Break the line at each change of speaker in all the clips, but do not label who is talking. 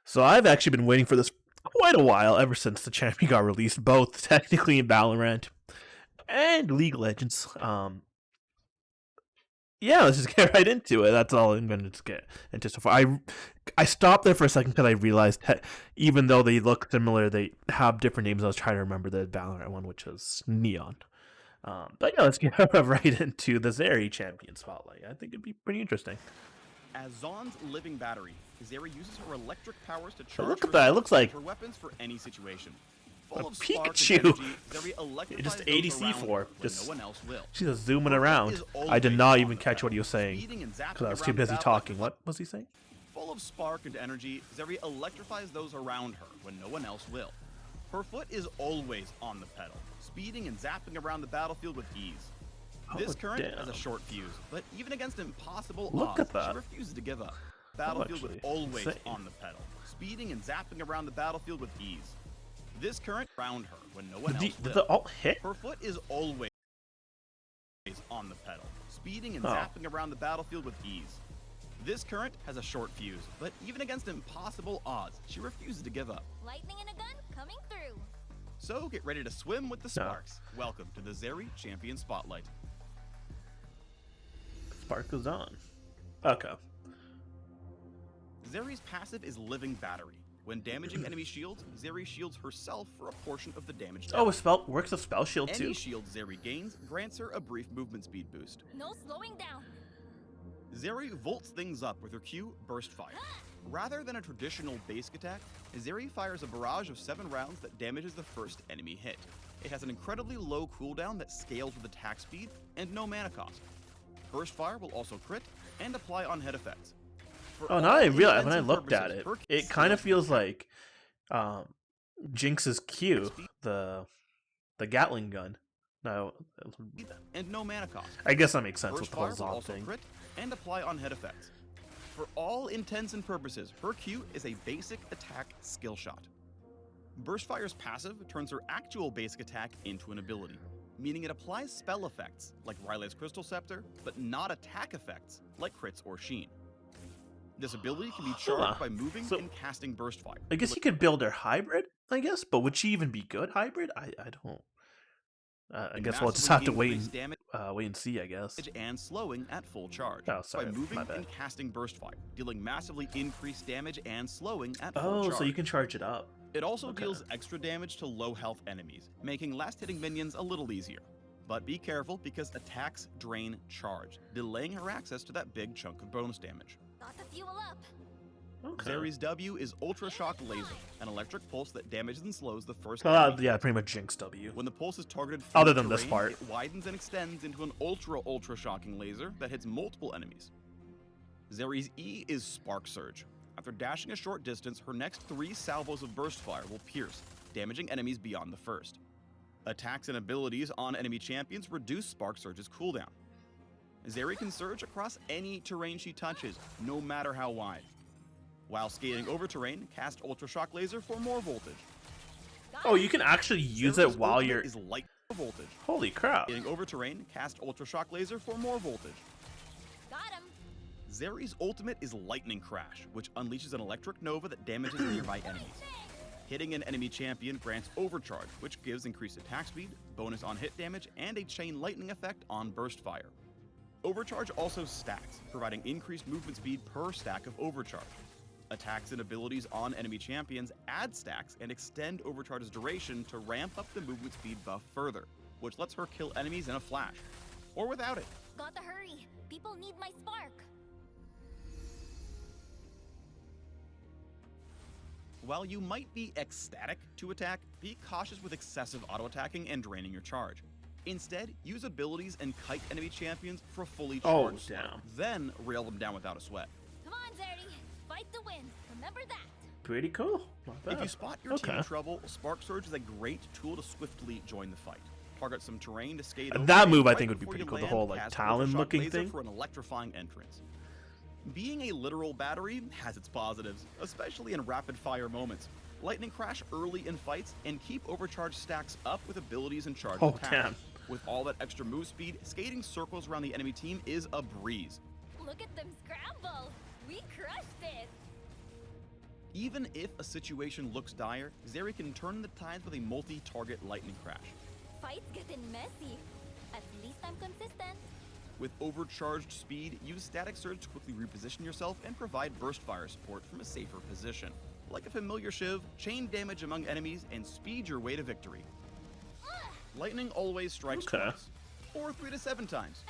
So I've actually been waiting for this quite a while, ever since the champion got released, both technically in Valorant and League of Legends. Yeah, let's just get right into it. That's all I'm going to get into so far. I stopped there for a second because I realized that even though they look similar, they have different names. I was trying to remember the Valorant one, which was Neon. But yeah, let's get right into the Zeri champion spotlight. I think it'd be pretty interesting.
As Zaun's living battery, Zeri uses her electric powers to
But
charge
look at that! It looks like
her weapons for any situation.
a
Full of spark and
Pikachu.
energy, Zeri electrifies
Just
those
ADC
around
for
her when
just
no one else will.
she's just zooming
Her foot
around.
is
I did
always
not
on
even
the
catch
pedal,
what he was saying
speeding and zapping
because I was too
around the
busy
battle
talking.
like
What was he saying?
Full of spark and energy, Zeri electrifies those around her when no one else will. Her foot is always on the pedal, speeding and zapping around the battlefield with ease. This current has a short fuse, but even against impossible
Look
odds,
at that.
she refuses to give up. Battlefield with
actually
always
insane.
on the pedal, speeding and zapping around the battlefield with ease. This current around her when no one else
Did
will.
the ult hit?
Her foot is always on the pedal, speeding and
Oh.
zapping around the battlefield with ease. This current has a short fuse, but even against impossible odds, she refuses to give up.
Lightning in a gun coming through.
So get ready to swim with the sparks. Welcome to the Zeri Champion Spotlight.
Spark goes on. Okay.
Zeri's passive is Living Battery. When damaging enemy shields, Zeri shields herself for a portion of the damage
Oh,
dealt.
a spell works a spell shield
Any
too.
shield Zeri gains grants her a brief movement speed boost.
No slowing down.
Zeri volts things up with her Q, Burst Fire. Rather than a traditional basic attack, Zeri fires a barrage of 7 rounds that damages the first enemy hit. It has an incredibly low cooldown that scales with attack speed and no mana cost. Burst Fire will also crit and apply on hit effects. For
Oh, now
all
I realize
intents
when I
and
looked at
purposes,
it,
her
it
skill
kind of feels
attack
like Jinx's Q, the Gatling gun. No,
and no mana cost.
I guess that makes sense with
Burst
the whole
Fire will
Zom
also
thing.
crit and apply on hit effects. For all intents and purposes, her Q is a basic attack skill shot. Burst Fire's passive turns her actual basic attack into an ability, meaning it applies spell effects like Riley's Crystal Scepter, but not attack effects like crits or Sheen. This ability can be charged by moving
So-
and casting Burst Fire.
I guess you could build her hybrid, I guess, but would she even be good hybrid? I don't. I guess we'll just have to wait and see, I guess.
And slowing at full charge
Oh, sorry,
by moving
my bad.
and casting Burst Fire, dealing massively increased damage and slowing at full
Oh,
charge.
so you can charge it up.
It also
Okay.
deals extra damage to low health enemies, making last hitting minions a little easier. But be careful because attacks drain charge, delaying her access to that big chunk of bonus damage.
Got the fuel up.
Okay.
Zeri's W is Ultra Shock Laser, an electric pulse that damages and slows the first
So,
enemy.
yeah, pretty much Jinx W.
When the pulse is targeted
Other
through
than this
terrain,
part.
it widens and extends into an ultra shocking laser that hits multiple enemies. Zeri's E is Spark Surge. After dashing a short distance, her next 3 salvos of Burst Fire will pierce, damaging enemies beyond the first. Attacks and abilities on enemy champions reduce Spark Surge's cooldown. Zeri can surge across any terrain she touches, no matter how wide. While skating over terrain, cast Ultra Shock Laser for more voltage.
Oh, you can actually use
Zeri's
it while
ultimate
you're.
is light voltage.
Holy crap!
Skating over terrain, cast Ultra Shock Laser for more voltage.
Got him.
Zeri's ultimate is Lightning Crash, which unleashes an electric nova that damages nearby enemies. Hitting an enemy champion grants Overcharge, which gives increased attack speed, bonus on hit damage, and a chain lightning effect on Burst Fire. Overcharge also stacks, providing increased movement speed per stack of Overcharge. Attacks and abilities on enemy champions add stacks and extend Overcharge's duration to ramp up the movement speed buff further, which lets her kill enemies in a flash, or without it.
Got to hurry. People need my spark.
While you might be ecstatic to attack, be cautious with excessive auto-attacking and draining your charge. Instead, use abilities and kite enemy champions for fully
Oh,
charged slow.
damn.
Then rail them down without a sweat.
Come on, Zeri. Fight to win. Remember that.
Pretty cool. Not bad.
If you spot your team
Okay.
in trouble, Spark Surge is a great tool to swiftly join the fight. Target some terrain to skate over.
That move, I
right
think, would be
before
pretty
you
cool. The
land,
whole, like,
cast
Talon
Ultrashock
looking
Laser
thing.
for an electrifying entrance. Being a literal battery has its positives, especially in rapid-fire moments. Lightning Crash early in fights and keep Overcharge stacks up with abilities and charge
Oh,
attacks.
damn.
With all that extra move speed, skating circles around the enemy team is a breeze.
Look at them scramble. We crushed it.
Even if a situation looks dire, Zeri can turn the tides with a multi-target lightning crash.
Fight's getting messy. At least I'm consistent.
With overcharged speed, use Static Surge to quickly reposition yourself and provide burst fire support from a safer position. Like a familiar shiv, chain damage among enemies and speed your way to victory. Lightning always strikes
Okay.
twice, or 3 to 7 times.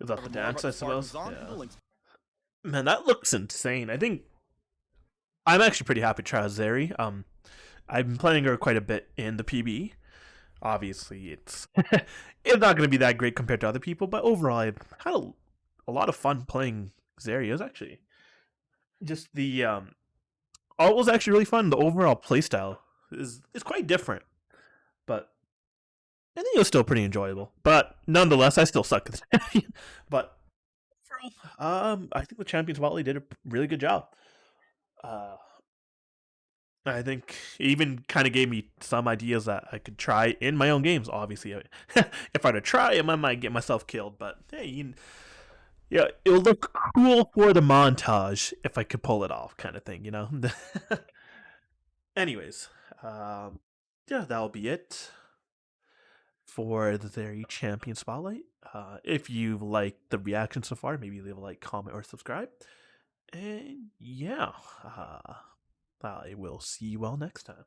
Is that the dance, I suppose?
Yeah.
Yeah. Man, that looks insane. I think I'm actually pretty happy to try out Zeri. I've been playing her quite a bit in the PB. Obviously, it's it's not going to be that great compared to other people, but overall, I had a lot of fun playing Zeri. It was actually just the all it was actually really fun. The overall playstyle is quite different, but I think it was still pretty enjoyable. But nonetheless, I still suck at the champion. But I think the champion Spotlight did a really good job. I think it even kind of gave me some ideas that I could try in my own games. Obviously, if I were to try them, I might get myself killed. But hey, yeah, it'll look cool for the montage if I could pull it off, kind of thing, you know. Anyways, yeah, that'll be it for the Zeri Champion Spotlight. If you liked the reaction so far, maybe leave a like, comment, or subscribe. And yeah, I will see you all next time.